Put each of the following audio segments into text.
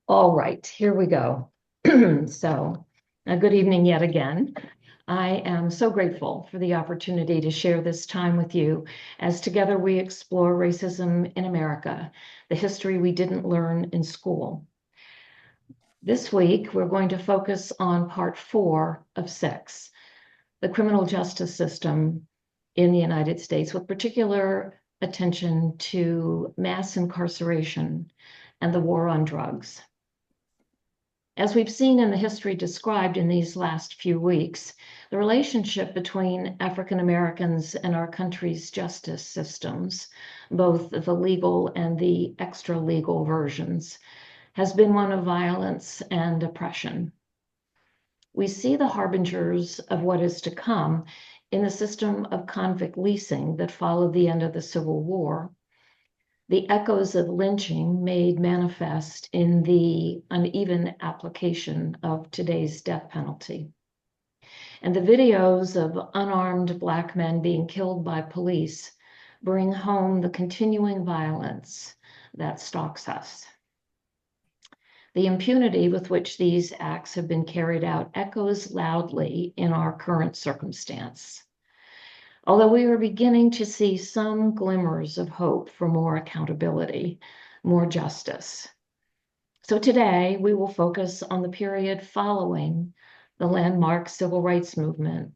All right, here we go. So, good evening yet again. I am so grateful for the opportunity to share this time with you as together we explore racism in America, the history we didn't learn in school. This week, we're going to focus on part 4 of 6, the criminal justice system in the United States, with particular attention to mass incarceration and the war on drugs. As we've seen in the history described in these last few weeks, the relationship between African Americans and our country's justice systems, both the legal and the extra-legal versions, has been one of violence and oppression. We see the harbingers of what is to come in the system of convict leasing that followed the end of the Civil War, the echoes of lynching made manifest in the uneven application of today's death penalty, and the videos of unarmed Black men being killed by police bring home the continuing violence that stalks us. The impunity with which these acts have been carried out echoes loudly in our current circumstance. Although we are beginning to see some glimmers of hope for more accountability, more justice. So today we will focus on the period following the landmark civil rights movement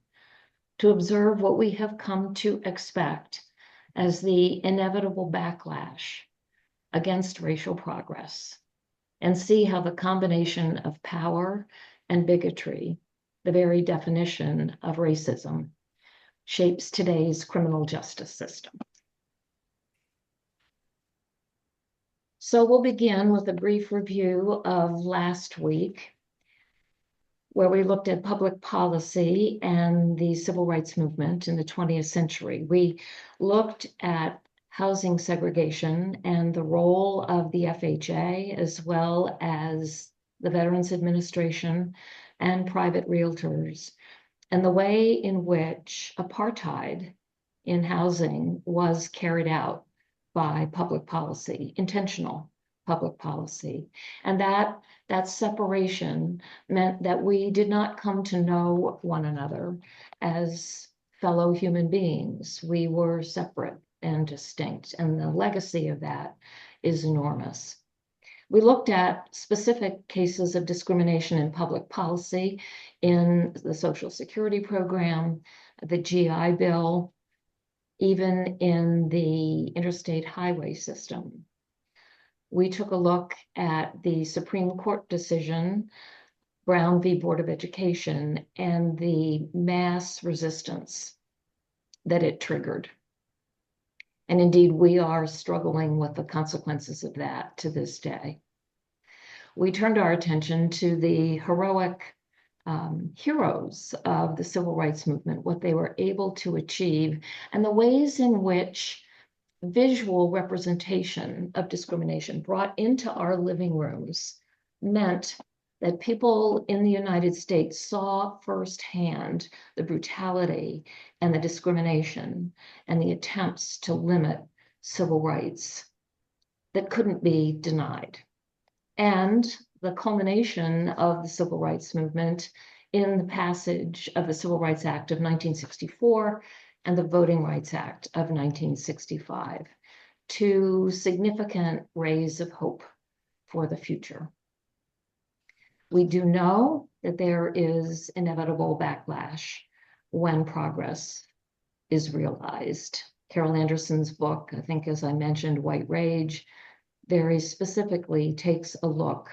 to observe what we have come to expect as the inevitable backlash against racial progress, and see how the combination of power and bigotry, the very definition of racism, shapes today's criminal justice system. So we'll begin with a brief review of last week, where we looked at public policy and the civil rights movement in the 20th century. We looked at housing segregation and the role of the FHA, as well as the Veterans Administration and private realtors, and the way in which apartheid in housing was carried out by public policy, intentional public policy. And that separation meant that we did not come to know one another as fellow human beings. We were separate and distinct, and the legacy of that is enormous. We looked at specific cases of discrimination in public policy in the Social Security program, the GI Bill, even in the interstate highway system. We took a look at the Supreme Court decision, Brown v. Board of Education, and the mass resistance that it triggered. And indeed, we are struggling with the consequences of that to this day. We turned our attention to the heroic heroes of the civil rights movement, what they were able to achieve, and the ways in which visual representation of discrimination brought into our living rooms meant that people in the United States saw firsthand the brutality and the discrimination and the attempts to limit civil rights that couldn't be denied. And the culmination of the civil rights movement in the passage of the Civil Rights Act of 1964 and the Voting Rights Act of 1965, two significant rays of hope for the future. We do know that there is inevitable backlash when progress is realized. Carol Anderson's book, I think, as I mentioned, White Rage, very specifically takes a look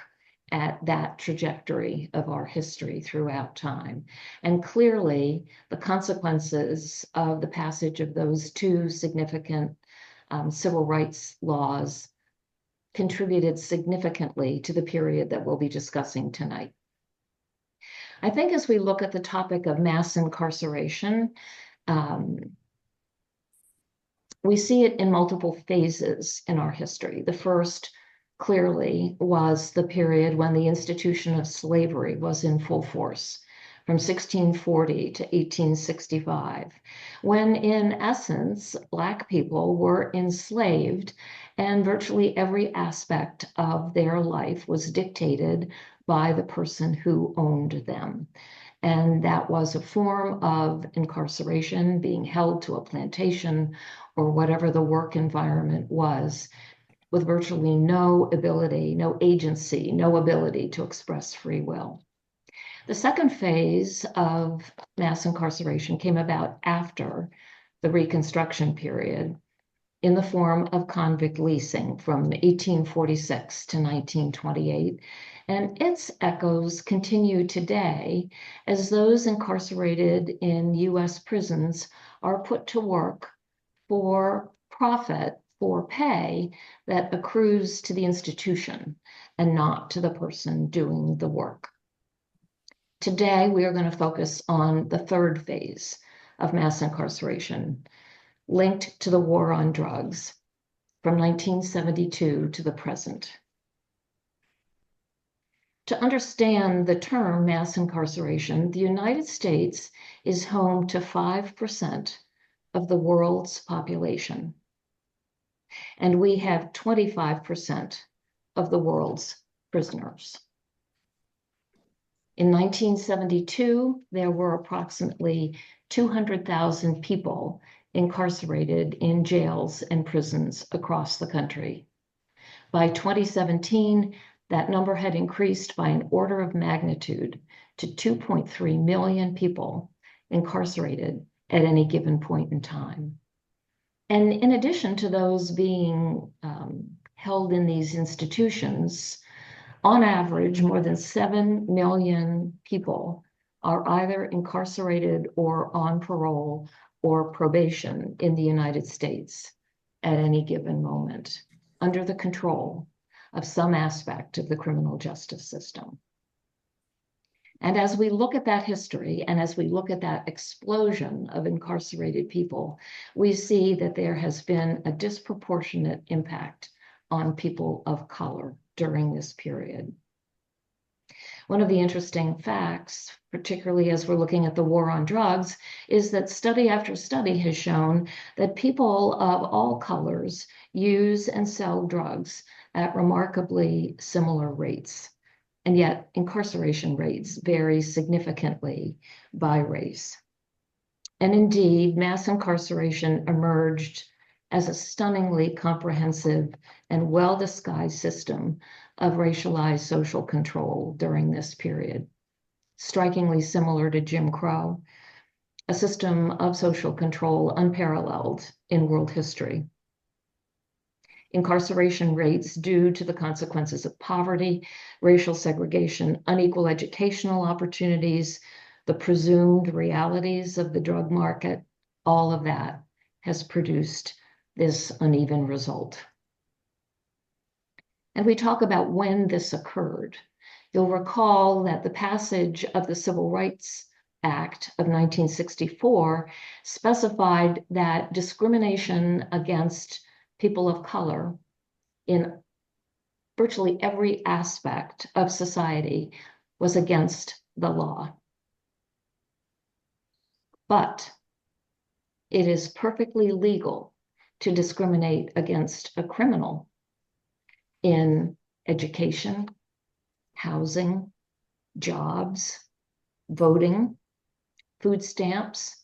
at that trajectory of our history throughout time. And clearly, the consequences of the passage of those two significant civil rights laws contributed significantly to the period that we'll be discussing tonight. I think as we look at the topic of mass incarceration, we see it in multiple phases in our history. The first, clearly, was the period when the institution of slavery was in full force, from 1640 to 1865, when in essence, Black people were enslaved and virtually every aspect of their life was dictated by the person who owned them. And that was a form of incarceration, being held to a plantation or whatever the work environment was, with virtually no ability, no agency, no ability to express free will. The second phase of mass incarceration came about after the Reconstruction period in the form of convict leasing from 1846 to 1928. And its echoes continue today as those incarcerated in US prisons are put to work for profit, for pay that accrues to the institution and not to the person doing the work. Today, we are going to focus on the third phase of mass incarceration, linked to the war on drugs from 1972 to the present. To understand the term mass incarceration, the United States is home to 5% of the world's population, and we have 25% of the world's prisoners. In 1972, there were approximately 200,000 people incarcerated in jails and prisons across the country. By 2017, that number had increased by an order of magnitude to 2.3 million people incarcerated at any given point in time. And in addition to those being held in these institutions, on average, more than 7 million people are either incarcerated or on parole or probation in the United States at any given moment, under the control of some aspect of the criminal justice system. And as we look at that history, and as we look at that explosion of incarcerated people, we see that there has been a disproportionate impact on people of color during this period. One of the interesting facts, particularly as we're looking at the war on drugs, is that study after study has shown that people of all colors use and sell drugs at remarkably similar rates. And yet incarceration rates vary significantly by race. And indeed, mass incarceration emerged as a stunningly comprehensive and well-disguised system of racialized social control during this period, strikingly similar to Jim Crow, a system of social control unparalleled in world history. Incarceration rates due to the consequences of poverty, racial segregation, unequal educational opportunities, the presumed realities of the drug market, all of that has produced this uneven result. And we talk about when this occurred. You'll recall that the passage of the Civil Rights Act of 1964 specified that discrimination against people of color in virtually every aspect of society was against the law. But it is perfectly legal to discriminate against a criminal in education, housing, jobs, voting, food stamps,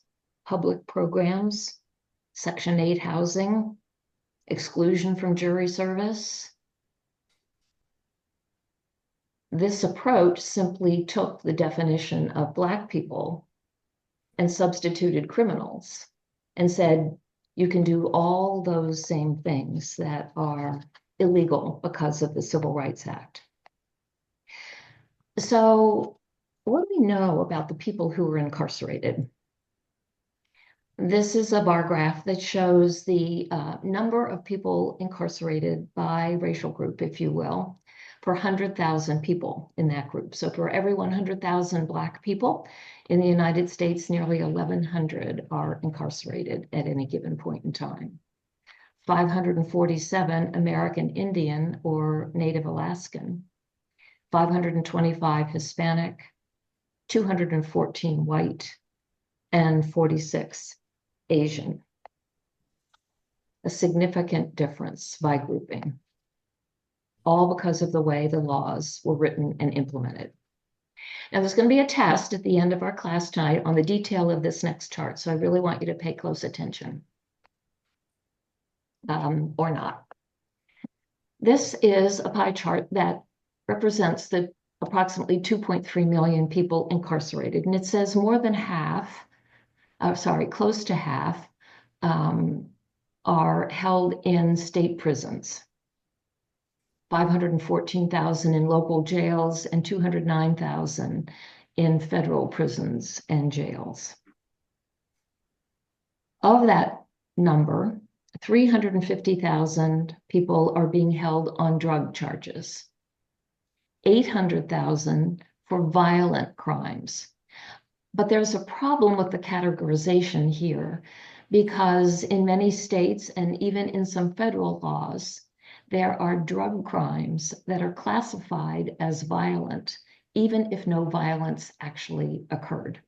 public programs, Section 8 housing, exclusion from jury service. This approach simply took the definition of Black people and substituted criminals and said, you can do all those same things that are illegal because of the Civil Rights Act. So what do we know about the people who were incarcerated? This is a bar graph that shows the number of people incarcerated by racial group, if you will, per 100,000 people in that group. So for every 100,000 Black people in the United States, nearly 1,100 are incarcerated at any given point in time. 547 American Indian or Native Alaskan, 525 Hispanic, 214 white, and 46 Asian. A significant difference by grouping, all because of the way the laws were written and implemented. Now, there's going to be a test at the end of our class tonight on the detail of this next chart, so I really want you to pay close attention, or not. This is a pie chart that represents the approximately 2.3 million people incarcerated, and it says more than half, close to half, are held in state prisons. 514,000 in local jails and 209,000 in federal prisons and jails. Of that number, 350,000 people are being held on drug charges, 800,000 for violent crimes. But there's a problem with the categorization here, because in many states and even in some federal laws, there are drug crimes that are classified as violent, even if no violence actually occurred.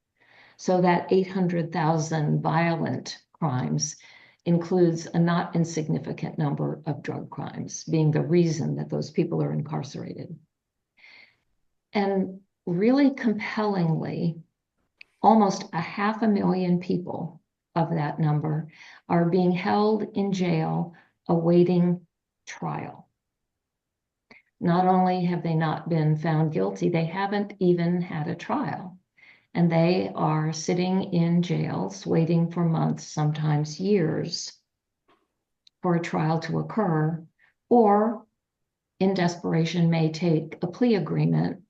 So that 800,000 violent crimes includes a not insignificant number of drug crimes, being the reason that those people are incarcerated. And really compellingly, almost 500,000 people of that number are being held in jail awaiting trial. Not only have they not been found guilty, they haven't even had a trial. And they are sitting in jails waiting for months, sometimes years, for a trial to occur, or in desperation may take a plea agreement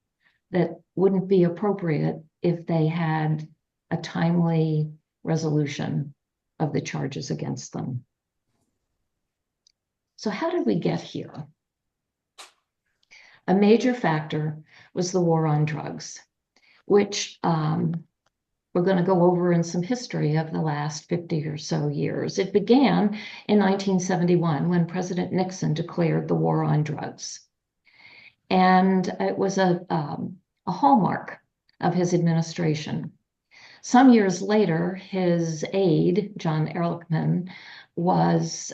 that wouldn't be appropriate if they had a timely resolution of the charges against them. So how did we get here? A major factor was the war on drugs, which we're going to go over in some history of the last 50 or so years. It began in 1971 when President Nixon declared the war on drugs. And it was a hallmark of his administration. Some years later, his aide, John Ehrlichman, was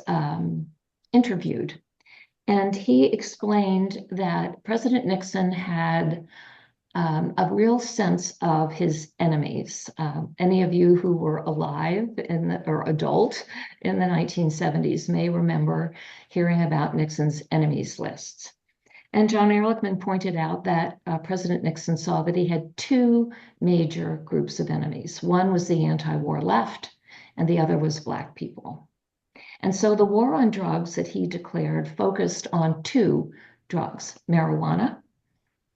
interviewed. And he explained that President Nixon had a real sense of his enemies. Any of you who were alive or adult in the 1970s may remember hearing about Nixon's enemies lists. And John Ehrlichman pointed out that President Nixon saw that he had two major groups of enemies. One was the anti-war left, and the other was Black people. And so the war on drugs that he declared focused on two drugs, marijuana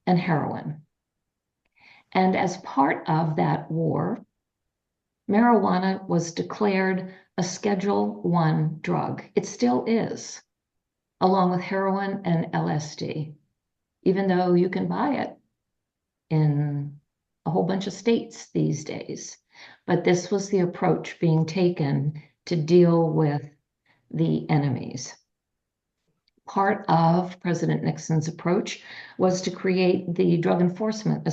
and heroin. And as part of that war, marijuana was declared a Schedule I drug. It still is, along with heroin and LSD, even though you can buy it in a whole bunch of states these days. But this was the approach being taken to deal with the enemies. Part of President Nixon's approach was to create the Drug Enforcement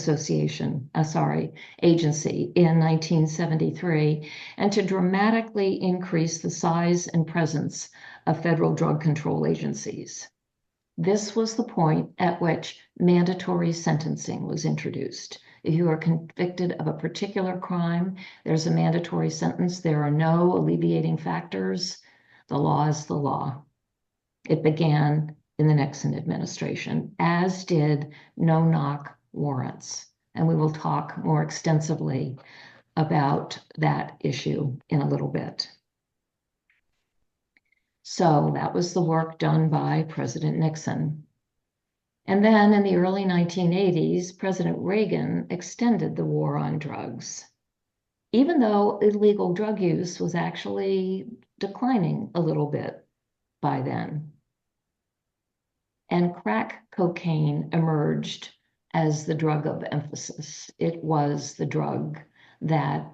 Agency in 1973, and to dramatically increase the size and presence of federal drug control agencies. This was the point at which mandatory sentencing was introduced. If you are convicted of a particular crime, there's a mandatory sentence. There are no alleviating factors. The law is the law. It began in the Nixon administration, as did no-knock warrants. And we will talk more extensively about that issue in a little bit. So that was the work done by President Nixon. And then in the early 1980s, President Reagan extended the war on drugs, even though illegal drug use was actually declining a little bit by then. And crack cocaine emerged as the drug of emphasis. It was the drug that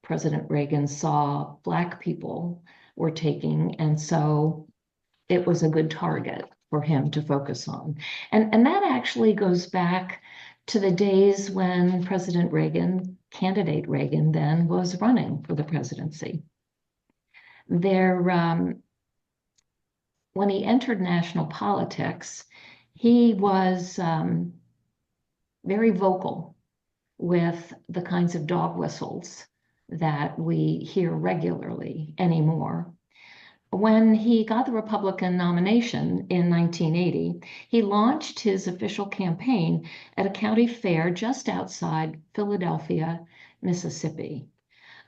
President Reagan saw Black people were taking, and so it was a good target for him to focus on. And that actually goes back to the days when President Reagan, candidate Reagan then, was running for the presidency. When he entered national politics, he was very vocal with the kinds of dog whistles that we hear regularly anymore. When he got the Republican nomination in 1980, he launched his official campaign at a county fair just outside Philadelphia, Mississippi,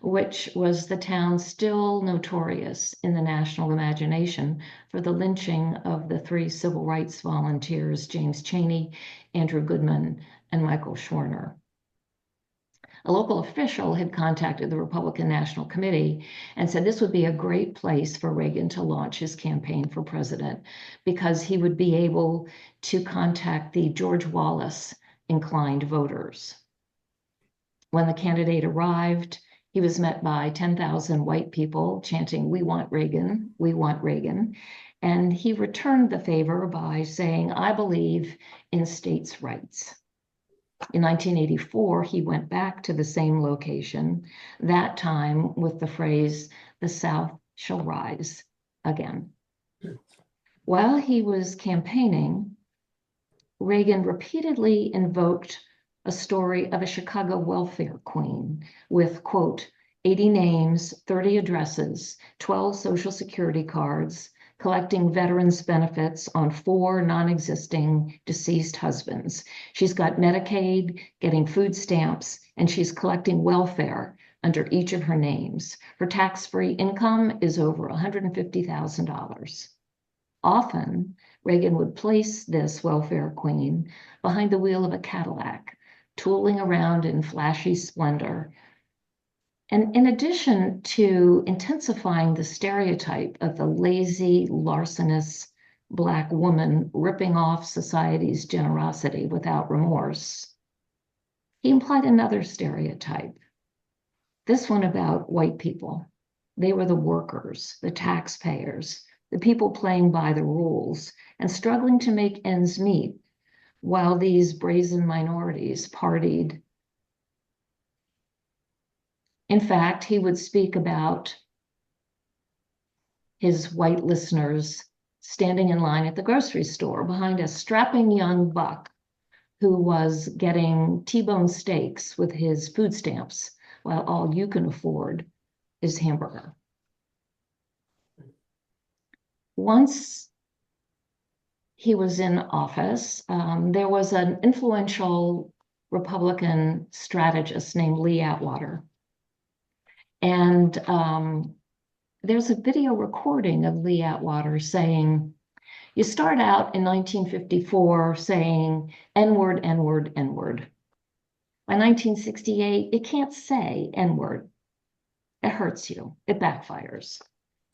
which was the town still notorious in the national imagination for the lynching of the three civil rights volunteers, James Chaney, Andrew Goodman, and Michael Schwerner. A local official had contacted the Republican National Committee and said this would be a great place for Reagan to launch his campaign for president because he would be able to contact the George Wallace inclined voters. When the candidate arrived, he was met by 10,000 white people chanting, "We want Reagan, we want Reagan." And he returned the favor by saying, "I believe in states' rights." In 1984, he went back to the same location, that time with the phrase, "The South shall rise again." While he was campaigning, Reagan repeatedly invoked a story of a Chicago welfare queen with, quote, 80 names, 30 addresses, 12 Social Security cards, collecting veterans' benefits on 4 non-existing deceased husbands. She's got Medicaid, getting food stamps, and she's collecting welfare under each of her names. Her tax-free income is over $150,000. Often, Reagan would place this welfare queen behind the wheel of a Cadillac, tooling around in flashy splendor. And in addition to intensifying the stereotype of the lazy, larcenous Black woman ripping off society's generosity without remorse, he implied another stereotype, this one about white people. They were the workers, the taxpayers, the people playing by the rules and struggling to make ends meet while these brazen minorities partied. In fact, he would speak about his white listeners standing in line at the grocery store behind a strapping young buck who was getting T-bone steaks with his food stamps, while all you can afford is hamburger. Once he was in office, there was an influential Republican strategist named Lee Atwater. And there's a video recording of Lee Atwater saying, "You start out in 1954 saying N-word, N-word, N-word. By 1968, you can't say N-word. It hurts you. It backfires.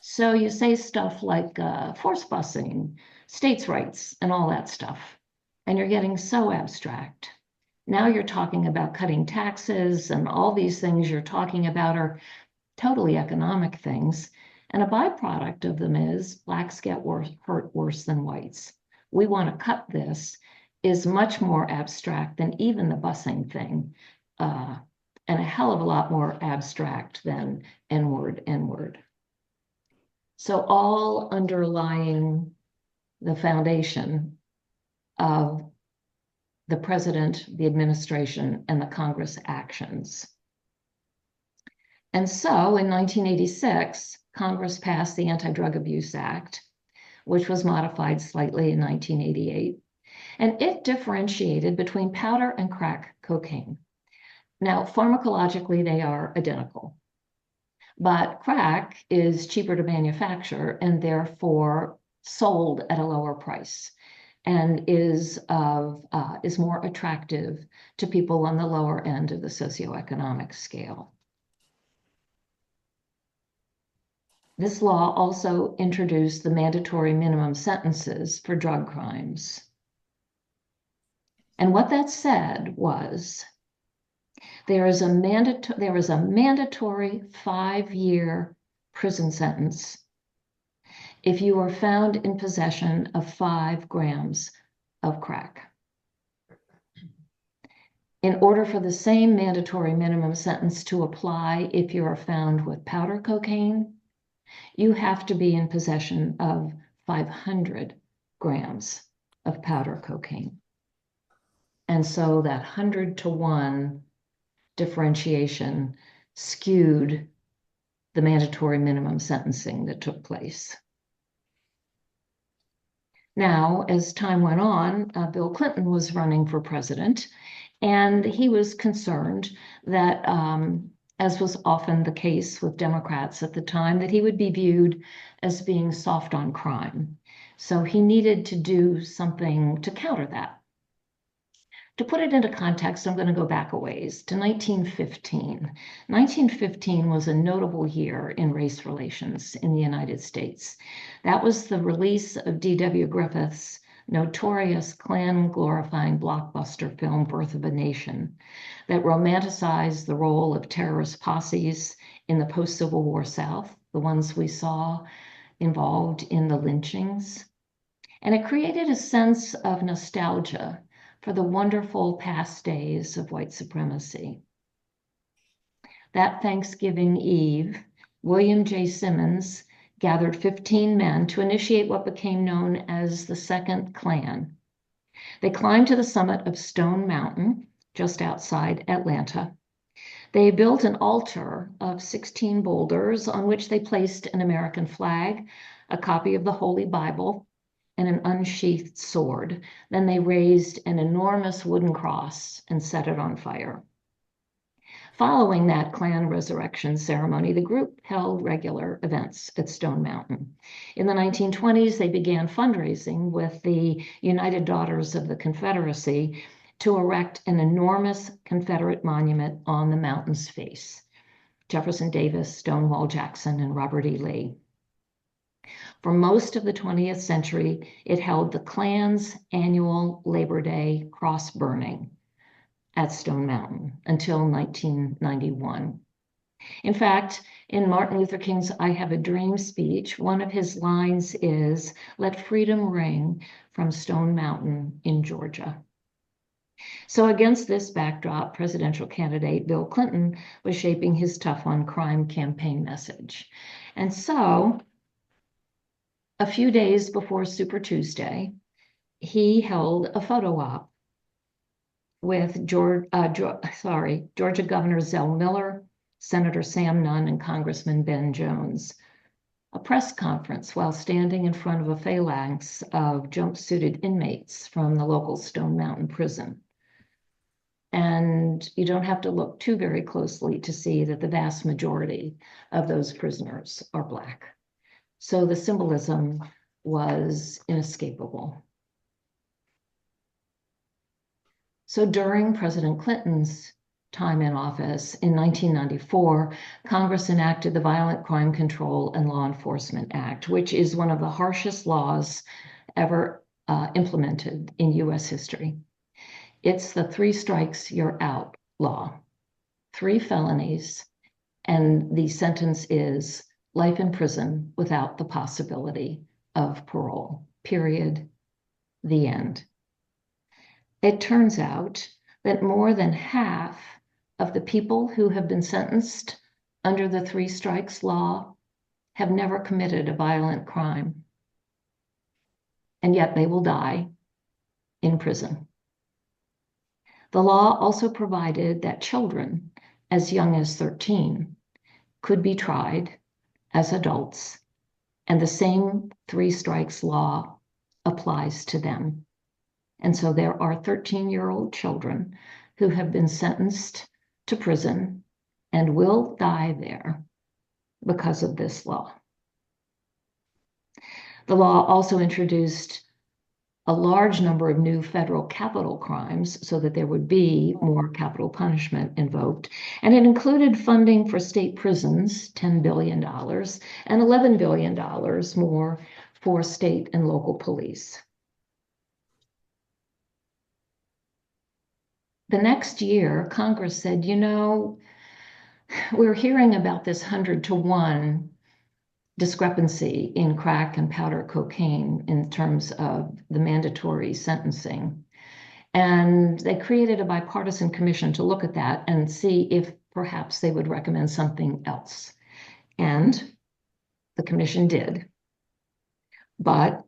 So you say stuff like force busing, states' rights, and all that stuff. And you're getting so abstract. Now you're talking about cutting taxes, and all these things you're talking about are totally economic things. And a byproduct of them is Blacks get hurt worse than whites. We want to cut this," is much more abstract than even the busing thing, and a hell of a lot more abstract than N-word, N-word. So all underlying the foundation of the president, the administration, and the Congress actions. And so in 1986, Congress passed the Anti-Drug Abuse Act, which was modified slightly in 1988, and it differentiated between powder and crack cocaine. Now, pharmacologically, they are identical, but crack is cheaper to manufacture and therefore sold at a lower price and is more attractive to people on the lower end of the socioeconomic scale. This law also introduced the mandatory minimum sentences for drug crimes. And what that said was, there is a mandatory 5-year prison sentence if you are found in possession of 5 grams of crack. In order for the same mandatory minimum sentence to apply if you are found with powder cocaine, you have to be in possession of 500 grams of powder cocaine. And so that 100-to-1 differentiation skewed the mandatory minimum sentencing that took place. Now, as time went on, Bill Clinton was running for president, and he was concerned that, as was often the case with Democrats at the time, that he would be viewed as being soft on crime. So he needed to do something to counter that. To put it into context, I'm going to go back a ways to 1915. 1915 was a notable year in race relations in the United States. That was the release of D.W. Griffith's notorious Klan-glorifying blockbuster film, Birth of a Nation, that romanticized the role of terrorist posses in the post-Civil War South, the ones we saw involved in the lynchings. And it created a sense of nostalgia for the wonderful past days of white supremacy. That Thanksgiving Eve, William J. Simmons gathered 15 men to initiate what became known as the Second Klan. They climbed to the summit of Stone Mountain, just outside Atlanta. They built an altar of 16 boulders on which they placed an American flag, a copy of the Holy Bible, and an unsheathed sword. Then they raised an enormous wooden cross and set it on fire. Following that Klan resurrection ceremony, the group held regular events at Stone Mountain. In the 1920s, they began fundraising with the United Daughters of the Confederacy to erect an enormous Confederate monument on the mountain's face. Jefferson Davis, Stonewall Jackson, and Robert E. Lee. For most of the 20th century, it held the Klan's annual Labor Day cross burning at Stone Mountain until 1991. In fact, in Martin Luther King's I Have a Dream speech, one of his lines is, "Let freedom ring from Stone Mountain in Georgia." So against this backdrop, presidential candidate Bill Clinton was shaping his tough on crime campaign message. And so a few days before Super Tuesday, he held a photo op with Georgia Governor Zell Miller, Senator Sam Nunn, and Congressman Ben Jones. A press conference while standing in front of a phalanx of jumpsuited inmates from the local Stone Mountain prison. And you don't have to look too very closely to see that the vast majority of those prisoners are Black. So the symbolism was inescapable. So during President Clinton's time in office in 1994, Congress enacted the Violent Crime Control and Law Enforcement Act, which is one of the harshest laws ever implemented in US history. It's the 3 strikes, you're out law. 3 felonies, and the sentence is life in prison without the possibility of parole, period, the end. It turns out that more than half of the people who have been sentenced under the 3 strikes law have never committed a violent crime, and yet they will die in prison. The law also provided that children as young as 13 could be tried as adults, and the same 3 strikes law applies to them. And so there are 13-year-old children who have been sentenced to prison and will die there because of this law. The law also introduced a large number of new federal capital crimes so that there would be more capital punishment invoked. And it included funding for state prisons, $10 billion, and $11 billion more for state and local police. The next year, Congress said, you know, we're hearing about this 100-to-1 discrepancy in crack and powder cocaine in terms of the mandatory sentencing. And they created a bipartisan commission to look at that and see if perhaps they would recommend something else. And the commission did. But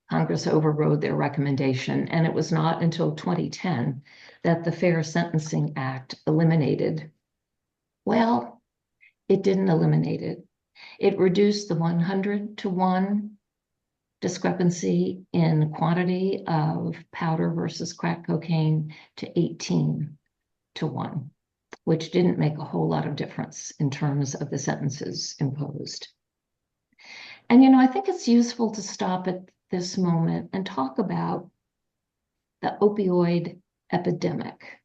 Congress overrode their recommendation, and it was not until 2010 that the Fair Sentencing Act eliminated. Well, it didn't eliminate it. It reduced the 100-to-1 discrepancy in quantity of powder versus crack cocaine to 18-to-1, which didn't make a whole lot of difference in terms of the sentences imposed. And, I think it's useful to stop at this moment and talk about the opioid epidemic,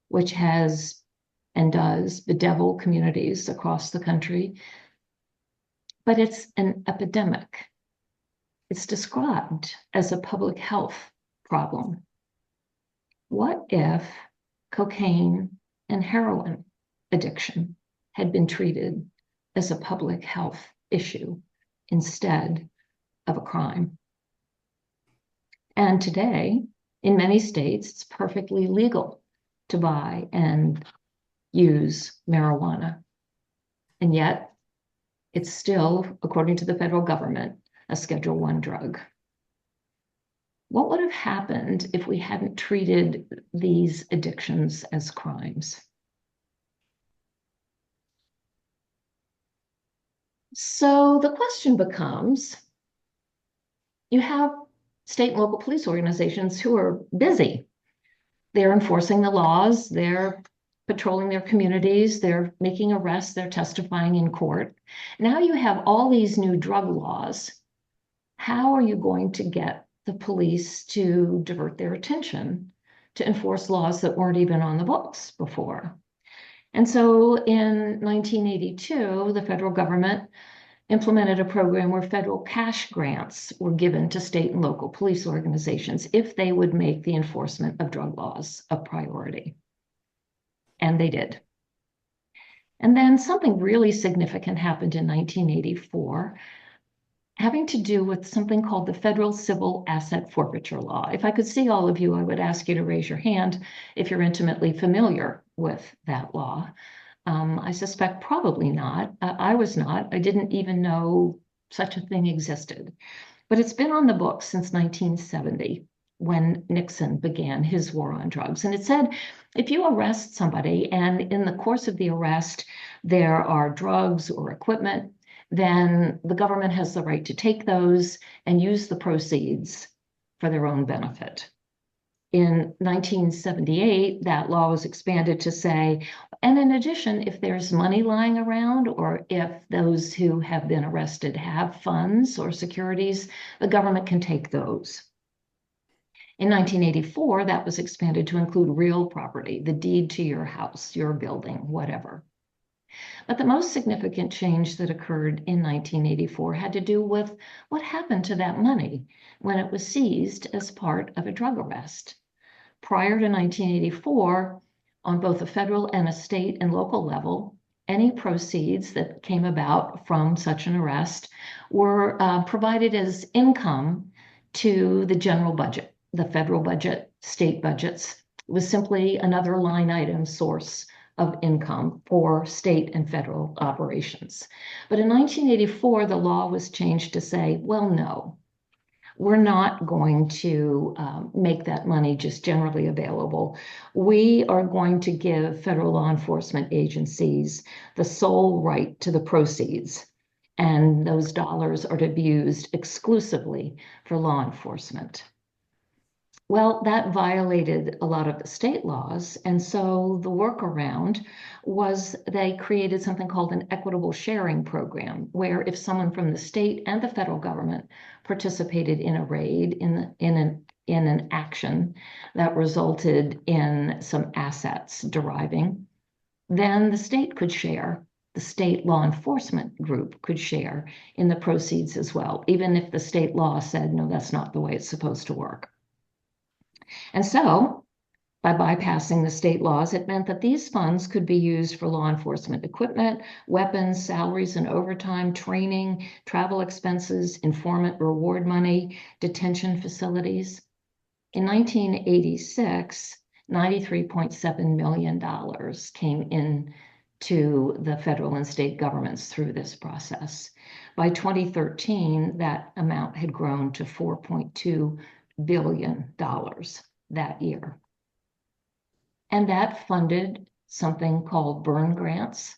which has and does bedevil communities across the country. But it's an epidemic. It's described as a public health problem. What if cocaine and heroin addiction had been treated as a public health issue instead of a crime? And today, in many states, it's perfectly legal to buy and use marijuana. And yet, it's still, according to the federal government, a Schedule I drug. What would have happened if we hadn't treated these addictions as crimes? So the question becomes, you have state and local police organizations who are busy. They're enforcing the laws, they're patrolling their communities, they're making arrests, they're testifying in court. Now you have all these new drug laws. How are you going to get the police to divert their attention to enforce laws that weren't even on the books before? And so in 1982, the federal government implemented a program where federal cash grants were given to state and local police organizations if they would make the enforcement of drug laws a priority. And they did. And then something really significant happened in 1984, having to do with something called the Federal Civil Asset Forfeiture Law. If I could see all of you, I would ask you to raise your hand if you're intimately familiar with that law. I suspect probably not. I was not. I didn't even know such a thing existed. But it's been on the books since 1970 when Nixon began his war on drugs. And it said, if you arrest somebody and in the course of the arrest, there are drugs or equipment, then the government has the right to take those and use the proceeds for their own benefit. In 1978, that law was expanded to say, and in addition, if there's money lying around or if those who have been arrested have funds or securities, the government can take those. In 1984, that was expanded to include real property, the deed to your house, your building, whatever. But the most significant change that occurred in 1984 had to do with what happened to that money when it was seized as part of a drug arrest. Prior to 1984, on both a federal and a state and local level, any proceeds that came about from such an arrest were provided as income to the general budget. The federal budget, state budgets, was simply another line item source of income for state and federal operations. But in 1984, the law was changed to say, well, no, we're not going to make that money just generally available. We are going to give federal law enforcement agencies the sole right to the proceeds, and those dollars are to be used exclusively for law enforcement. Well, that violated a lot of the state laws, and so the workaround was they created something called an equitable sharing program, where if someone from the state and the federal government participated in a raid, in an action that resulted in some assets deriving, then the state could share. The state law enforcement group could share in the proceeds as well, even if the state law said, no, that's not the way it's supposed to work. And so, by bypassing the state laws, it meant that these funds could be used for law enforcement equipment, weapons, salaries and overtime, training, travel expenses, informant reward money, detention facilities. In 1986, $93.7 million came in to the federal and state governments through this process. By 2013, that amount had grown to $4.2 billion that year. And that funded something called burn grants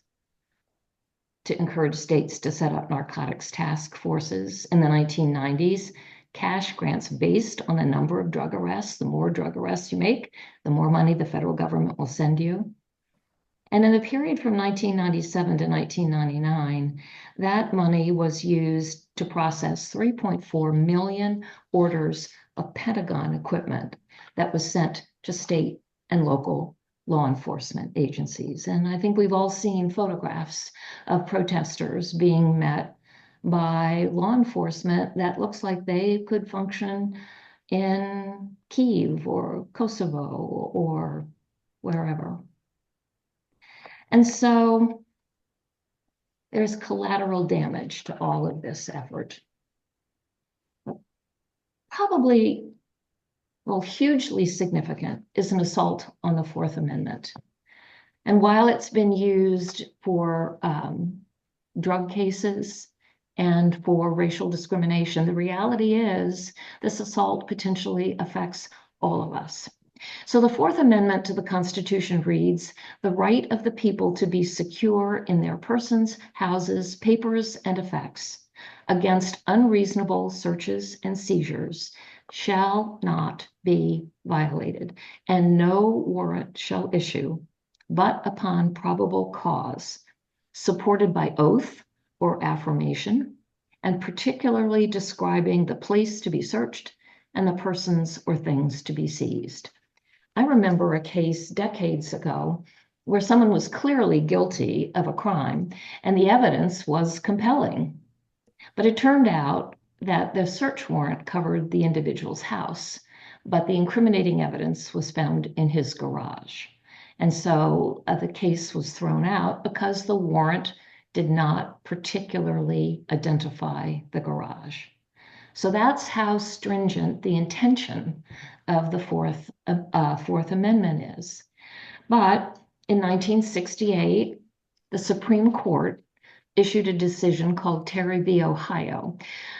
to encourage states to set up narcotics task forces. In the 1990s, cash grants based on the number of drug arrests. The more drug arrests you make, the more money the federal government will send you. And in the period from 1997 to 1999, that money was used to process 3.4 million orders of Pentagon equipment that was sent to state and local law enforcement agencies. And I think we've all seen photographs of protesters being met by law enforcement that looks like they could function in Kyiv or Kosovo or wherever. And so there's collateral damage to all of this effort. Probably, well, hugely significant is an assault on the Fourth Amendment. And while it's been used for drug cases and for racial discrimination, the reality is this assault potentially affects all of us. So the Fourth Amendment to the Constitution reads, "The right of the people to be secure in their persons, houses, papers, and effects against unreasonable searches and seizures shall not be violated, and no warrant shall issue but upon probable cause, supported by oath or affirmation, and particularly describing the place to be searched and the persons or things to be seized." I remember a case decades ago where someone was clearly guilty of a crime and the evidence was compelling. But it turned out that the search warrant covered the individual's house, but the incriminating evidence was found in his garage. And so the case was thrown out because the warrant did not particularly identify the garage. So that's how stringent the intention of the Fourth Amendment is. But in 1968, the Supreme Court issued a decision called Terry v. Ohio.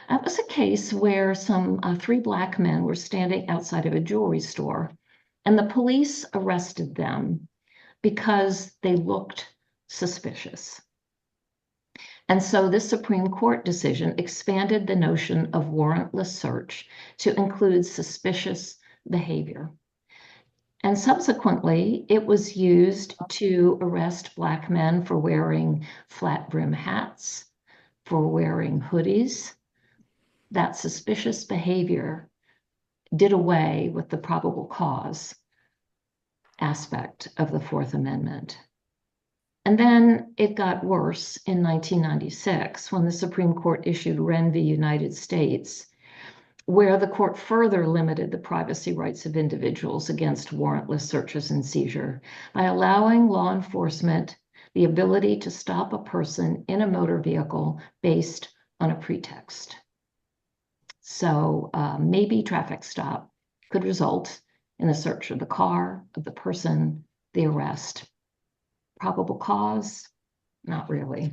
It was a case where some 3 Black men were standing outside of a jewelry store, and the police arrested them because they looked suspicious. And so this Supreme Court decision expanded the notion of warrantless search to include suspicious behavior. And subsequently, it was used to arrest Black men for wearing flat brim hats, for wearing hoodies. That suspicious behavior did away with the probable cause aspect of the Fourth Amendment. And then it got worse in 1996 when the Supreme Court issued Wren v. United States, where the court further limited the privacy rights of individuals against warrantless searches and seizure by allowing law enforcement the ability to stop a person in a motor vehicle based on a pretext. So maybe traffic stop could result in the search of the car, of the person, the arrest. Probable cause? Not really.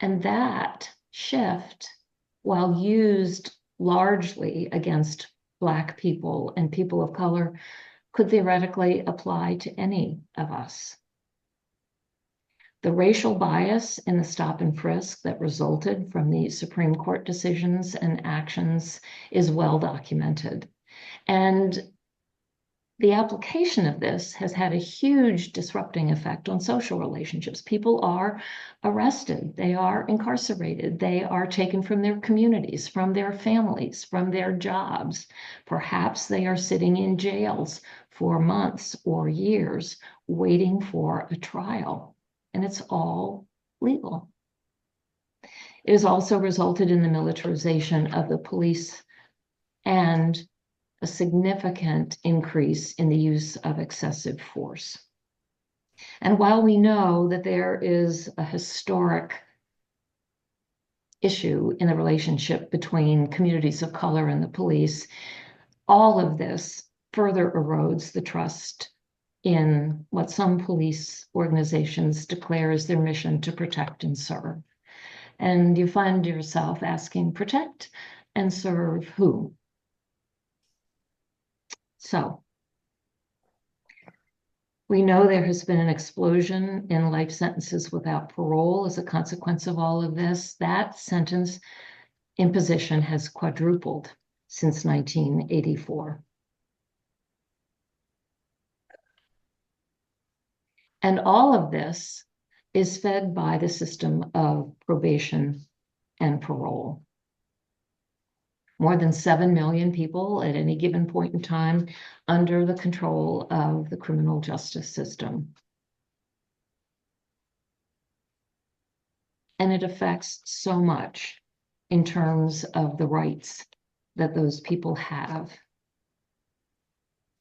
And that shift, while used largely against Black people and people of color, could theoretically apply to any of us. The racial bias in the stop and frisk that resulted from the Supreme Court decisions and actions is well documented. And the application of this has had a huge disrupting effect on social relationships. People are arrested, they are incarcerated, they are taken from their communities, from their families, from their jobs. Perhaps they are sitting in jails for months or years waiting for a trial, and it's all legal. It has also resulted in the militarization of the police and a significant increase in the use of excessive force. And while we know that there is a historic issue in the relationship between communities of color and the police, all of this further erodes the trust in what some police organizations declare is their mission to protect and serve. And you find yourself asking, protect and serve who? So we know there has been an explosion in life sentences without parole as a consequence of all of this. That sentence imposition has quadrupled since 1984. And all of this is fed by the system of probation and parole. More than 7 million people at any given point in time under the control of the criminal justice system. And it affects so much in terms of the rights that those people have.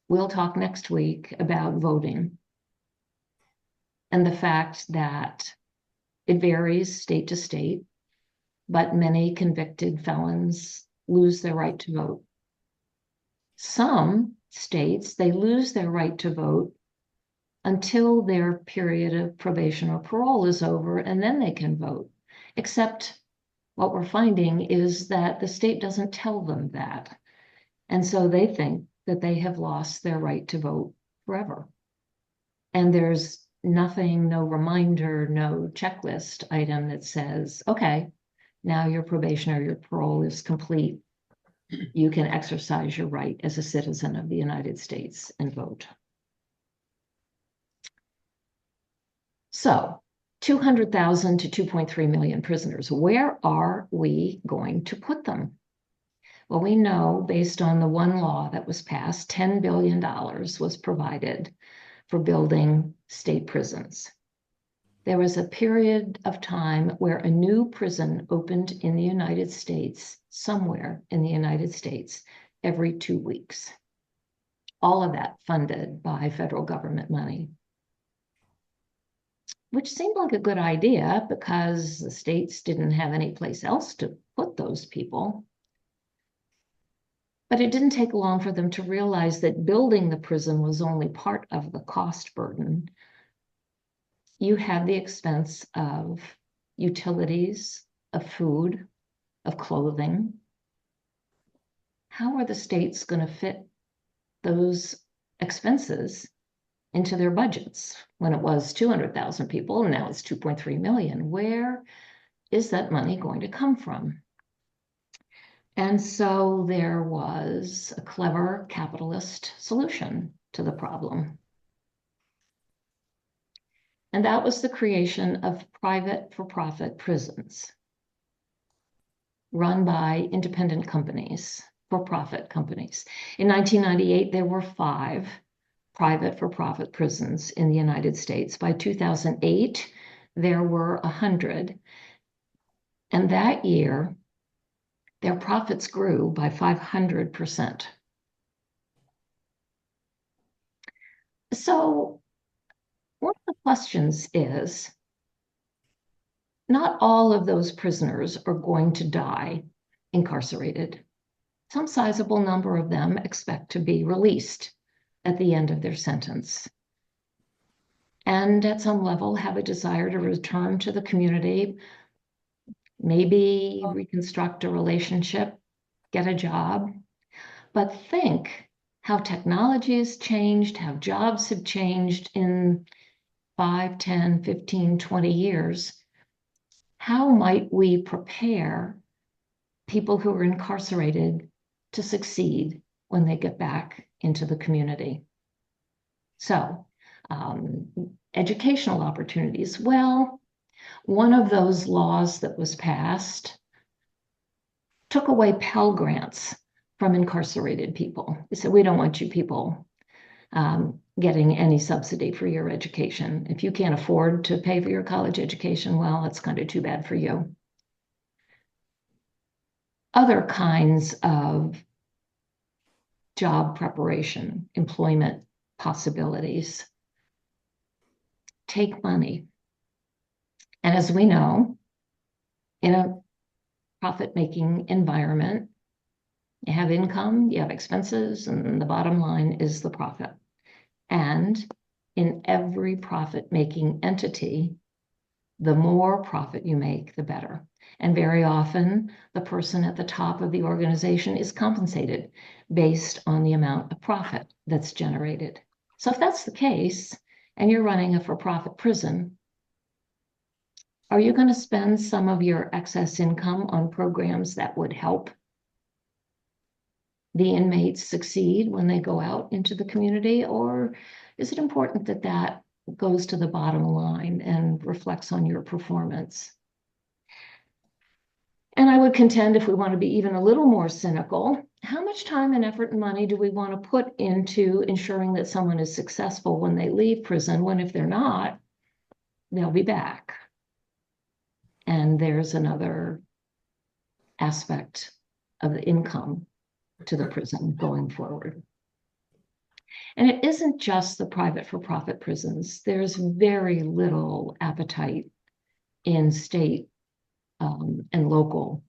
We'll talk next week about voting and the fact that it varies state to state, but many convicted felons lose their right to vote. Some states, they lose their right to vote until their period of probation or parole is over, and then they can vote. Except what we're finding is that the state doesn't tell them that. And so they think that they have lost their right to vote forever. And there's nothing, no reminder, no checklist item that says, okay, now your probation or your parole is complete. You can exercise your right as a citizen of the United States and vote. So 200,000 to 2.3 million prisoners. Where are we going to put them? Well, we know based on the one law that was passed, $10 billion was provided for building state prisons. There was a period of time where a new prison opened in the United States, somewhere in the United States, every 2 weeks. All of that funded by federal government money, which seemed like a good idea because the states didn't have any place else to put those people. But it didn't take long for them to realize that building the prison was only part of the cost burden. You had the expense of utilities, of food, of clothing. How are the states going to fit those expenses into their budgets when it was 200,000 people and now it's 2.3 million? Where is that money going to come from? And so there was a clever capitalist solution to the problem. And that was the creation of private for-profit prisons run by independent companies, for-profit companies. In 1998, there were 5 private for-profit prisons in the United States. By 2008, there were 100. And that year, their profits grew by 500%. So one of the questions is, not all of those prisoners are going to die incarcerated. Some sizable number of them expect to be released at the end of their sentence. And at some level have a desire to return to the community, maybe reconstruct a relationship, get a job. But think how technology has changed, how jobs have changed in 5, 10, 15, 20 years. How might we prepare people who are incarcerated to succeed when they get back into the community? So, educational opportunities. Well, one of those laws that was passed took away Pell Grants from incarcerated people. They said, we don't want you people getting any subsidy for your education. If you can't afford to pay for your college education, well, it's kind of too bad for you. Other kinds of job preparation, employment possibilities take money. And as we know, in a profit-making environment, You have income, you have expenses, and the bottom line is the profit. And in every profit-making entity, the more profit you make, the better. And very often, the person at the top of the organization is compensated based on the amount of profit that's generated. So if that's the case, and you're running a for-profit prison, are you going to spend some of your excess income on programs that would help the inmates succeed when they go out into the community? Or is it important that that goes to the bottom line and reflects on your performance? And I would contend, if we want to be even a little more cynical, how much time and effort and money do we want to put into ensuring that someone is successful when they leave prison, when if they're not, they'll be back? And there's another aspect of the income to the prison going forward. And it isn't just the private for-profit prisons. There's very little appetite in state and local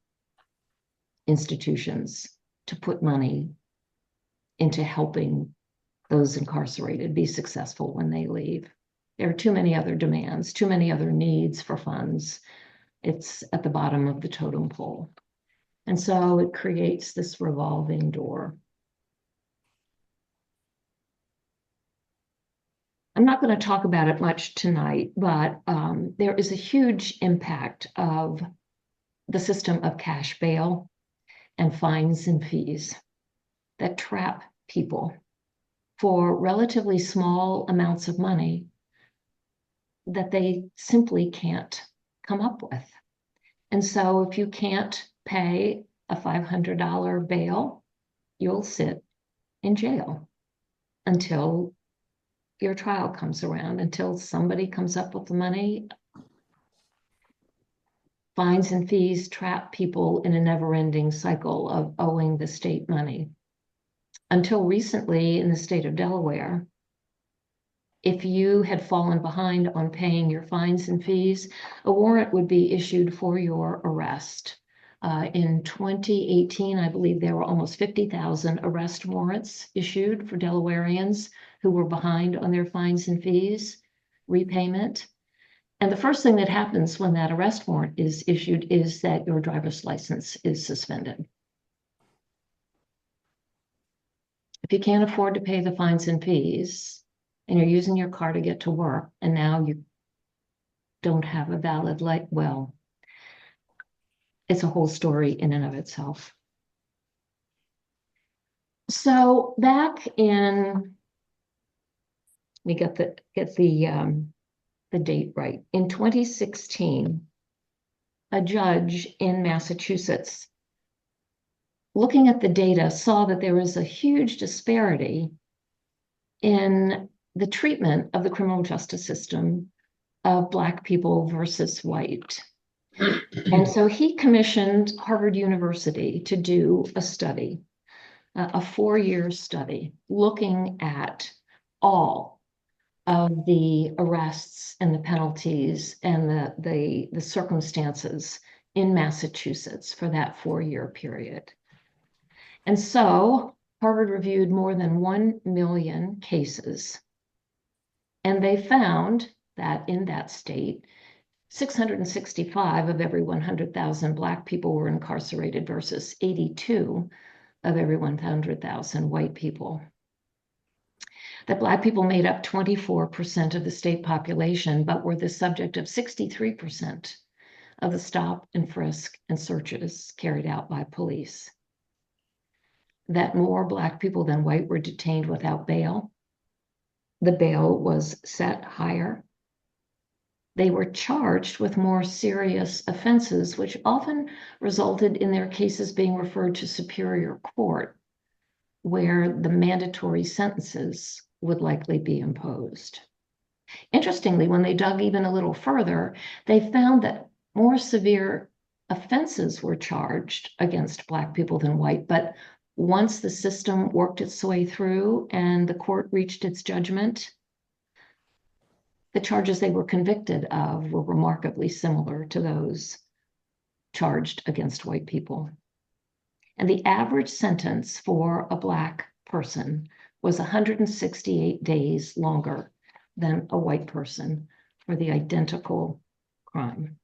institutions to put money into helping those incarcerated be successful when they leave. There are too many other demands, too many other needs for funds. It's at the bottom of the totem pole. And so it creates this revolving door. I'm not going to talk about it much tonight, but there is a huge impact of the system of cash bail and fines and fees that trap people for relatively small amounts of money that they simply can't come up with. And so if you can't pay a $500 bail, you'll sit in jail until your trial comes around, until somebody comes up with the money. Fines and fees trap people in a never-ending cycle of owing the state money. Until recently, in the state of Delaware, if you had fallen behind on paying your fines and fees, a warrant would be issued for your arrest. In 2018, I believe there were almost 50,000 arrest warrants issued for Delawareans who were behind on their fines and fees repayment. And the first thing that happens when that arrest warrant is issued is that your driver's license is suspended. If you can't afford to pay the fines and fees, and you're using your car to get to work, and now you don't have a valid well, it's a whole story in and of itself. So back in, we get the date right. In 2016, a judge in Massachusetts, looking at the data, saw that there was a huge disparity in the treatment of the criminal justice system of Black people versus white. And so he commissioned Harvard University to do a study, a 4-year study, looking at all of the arrests and the penalties and the circumstances in Massachusetts for that 4-year period. And so Harvard reviewed more than 1 million cases, and they found that in that state, 665 of every 100,000 Black people were incarcerated versus 82 of every 100,000 white people. That Black people made up 24% of the state population, but were the subject of 63% of the stop and frisk and searches carried out by police. That more Black people than white were detained without bail. The bail was set higher. They were charged with more serious offenses, which often resulted in their cases being referred to Superior Court, where the mandatory sentences would likely be imposed. Interestingly, when they dug even a little further, they found that more severe offenses were charged against Black people than white, but once the system worked its way through and the court reached its judgment, the charges they were convicted of were remarkably similar to those charged against white people. And the average sentence for a Black person was 168 days longer than a white person for the identical crime.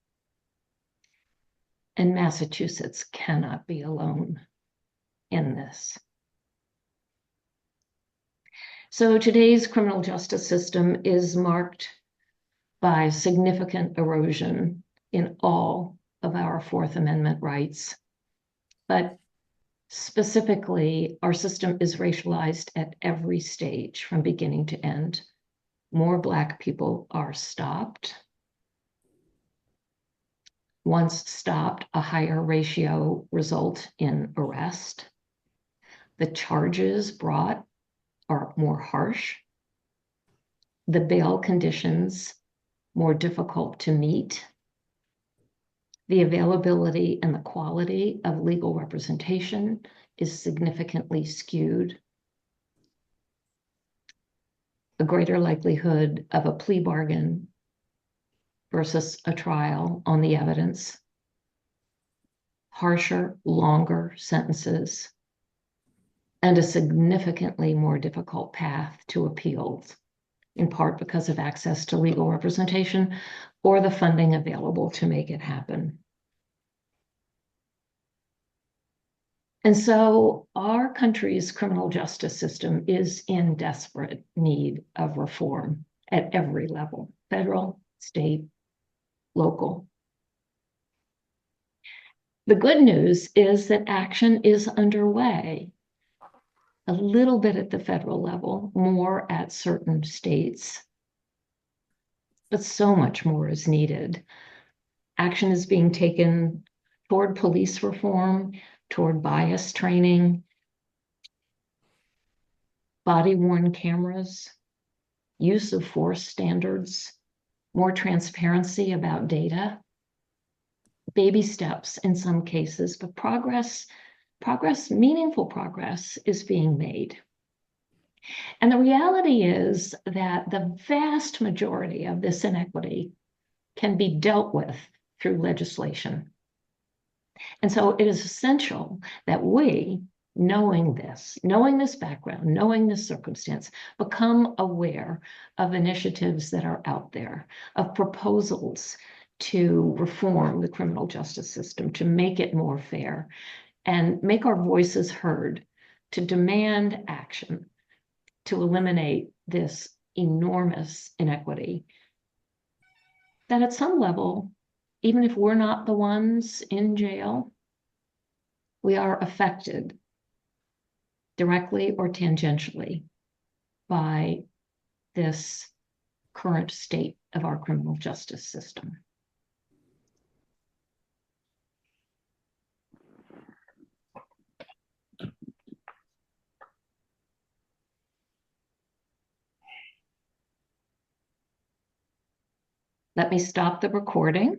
And Massachusetts cannot be alone in this. So today's criminal justice system is marked by significant erosion in all of our Fourth Amendment rights. But specifically, our system is racialized at every stage from beginning to end. More Black people are stopped. Once stopped, a higher ratio result in arrest. The charges brought are more harsh. The bail conditions more difficult to meet. The availability and the quality of legal representation is significantly skewed. A greater likelihood of a plea bargain versus a trial on the evidence. Harsher, longer sentences, and a significantly more difficult path to appeals, in part because of access to legal representation or the funding available to make it happen. And so our country's criminal justice system is in desperate need of reform at every level, federal, state, local. The good news is that action is underway, a little bit at the federal level, more at certain states, but so much more is needed. Action is being taken toward police reform, toward bias training, body-worn cameras, use of force standards, more transparency about data, baby steps in some cases, but meaningful progress is being made. And the reality is that the vast majority of this inequity can be dealt with through legislation. And so it is essential that we, knowing this background, knowing this circumstance, become aware of initiatives that are out there, of proposals to reform the criminal justice system, to make it more fair, and make our voices heard, to demand action, to eliminate this enormous inequity that at some level, even if we're not the ones in jail, we are affected directly or tangentially by this current state of our criminal justice system. Let me stop the recording.